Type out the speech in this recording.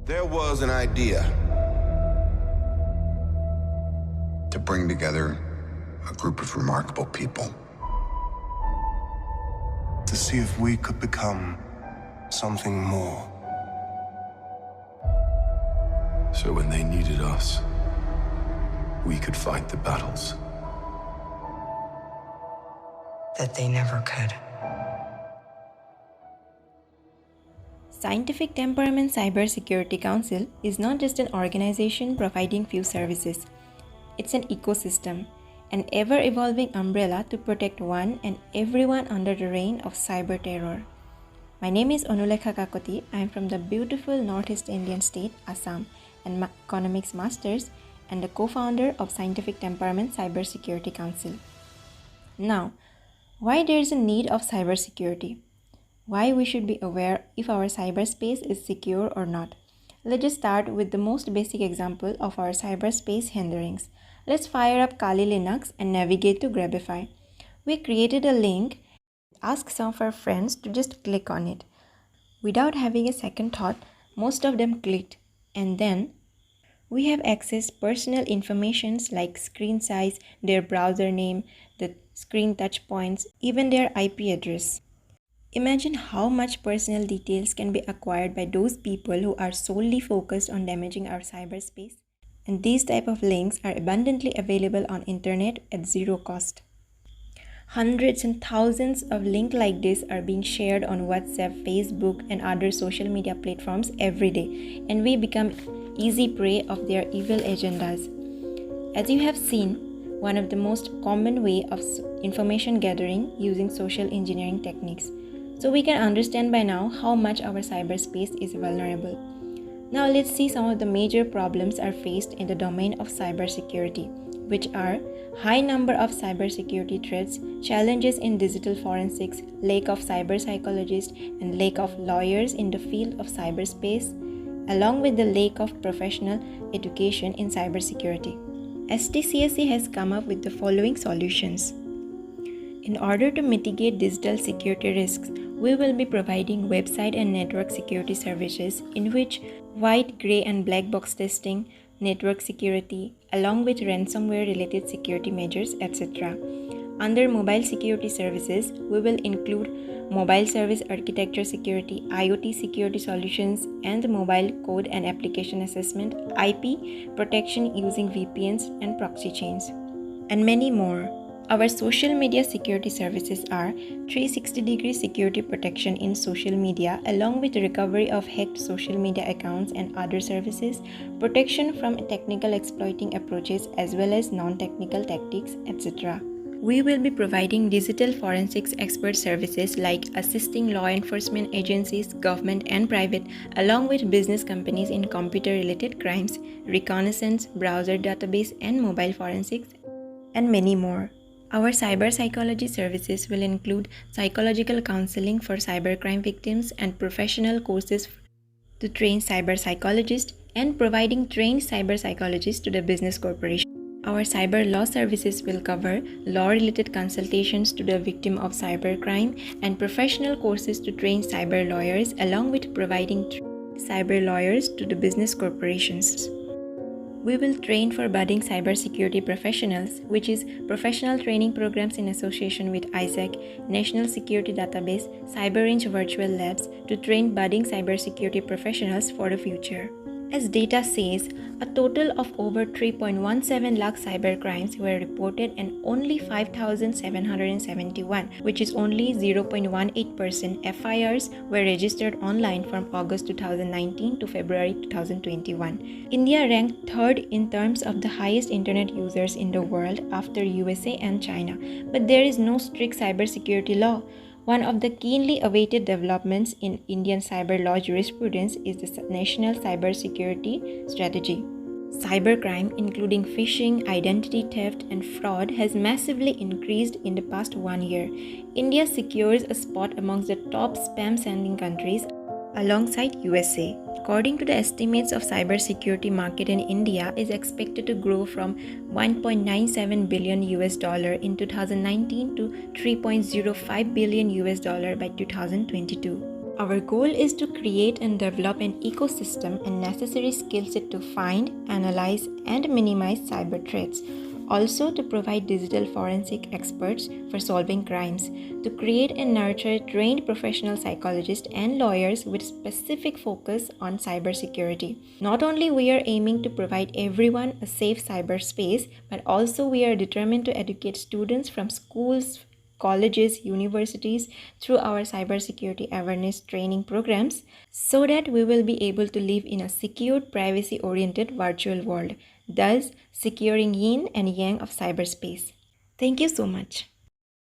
There was an idea to bring together a group of remarkable people. To see if we could become something more. So when they needed us, we could fight the battles that they never could. Scientific Temperament Cybersecurity Council is not just an organization providing few services. It's an ecosystem, an ever-evolving umbrella to protect one and everyone under the reign of cyber terror. My name is Anulekha Kakoti. I am from the beautiful Northeast Indian state, Assam, and Economics Masters, and the co-founder of Scientific Temperament Cybersecurity Council. Now, why there is a need of cybersecurity? Why we should be aware if our cyberspace is secure or not. Let's just start with the most basic example of our cyberspace hinderings. Let's fire up Kali Linux and navigate to Grabify. We created a link, asked some of our friends to just click on it. Without having a second thought, most of them clicked, and then we have accessed personal informations like screen size, their browser name, the screen touch points, even their IP address. Imagine how much personal details can be acquired by those people who are solely focused on damaging our cyberspace. And these type of links are abundantly available on internet at zero cost. Hundreds and thousands of links like this are being shared on WhatsApp, Facebook, and other social media platforms every day, and we become easy prey of their evil agendas. As you have seen, one of the most common way of information gathering using social engineering techniques. So we can understand by now how much our cyberspace is vulnerable. Now let's see some of the major problems are faced in the domain of cybersecurity, which are high number of cybersecurity threats, challenges in digital forensics, lack of cyber psychologists, and lack of lawyers in the field of cyberspace, along with the lack of professional education in cybersecurity. STCSC has come up with the following solutions. In order to mitigate digital security risks, we will be providing website and network security services in which white, gray, and black box testing, network security, along with ransomware related security measures, etc. Under mobile security services, we will include mobile service architecture security, IoT security solutions, and mobile code and application assessment, IP protection using VPNs and proxy chains, and many more. Our social media security services are 360-degree security protection in social media, along with recovery of hacked social media accounts and other services, protection from technical exploiting approaches as well as non-technical tactics, etc. We will be providing digital forensics expert services like assisting law enforcement agencies, government and private, along with business companies in computer-related crimes, reconnaissance, browser database and mobile forensics, and many more. Our cyber psychology services will include psychological counseling for cybercrime victims and professional courses to train cyber psychologists and providing trained cyber psychologists to the business corporation. Our cyber law services will cover law-related consultations to the victim of cybercrime and professional courses to train cyber lawyers, along with providing cyber lawyers to the business corporations. We will train for budding cybersecurity professionals, which is professional training programs in association with ISAC, National Security Database, CyberRange Virtual Labs to train budding cybersecurity professionals for the future. As data says, a total of over 3.17 lakh cybercrimes were reported and only 5,771, which is only 0.18% FIRs were registered online from August 2019 to February 2021. India ranked third in terms of the highest internet users in the world after USA and China, but there is no strict cybersecurity law. One of the keenly awaited developments in Indian cyber law jurisprudence is the National Cybersecurity Strategy. Cybercrime, including phishing, identity theft, and fraud, has massively increased in the past 1 year. India secures a spot amongst the top spam-sending countries alongside USA. According to the estimates of cybersecurity market in India is expected to grow from $1.97 billion in 2019 to $3.05 billion by 2022. Our goal is to create and develop an ecosystem and necessary skill set to find, analyze, and minimize cyber threats. Also, to provide digital forensic experts for solving crimes, to create and nurture trained professional psychologists and lawyers with specific focus on cybersecurity. Not only we are aiming to provide everyone a safe cyberspace, but also we are determined to educate students from schools, colleges, universities through our cybersecurity awareness training programs so that we will be able to live in a secure, privacy-oriented virtual world, thus securing yin and yang of cyberspace. Thank you so much.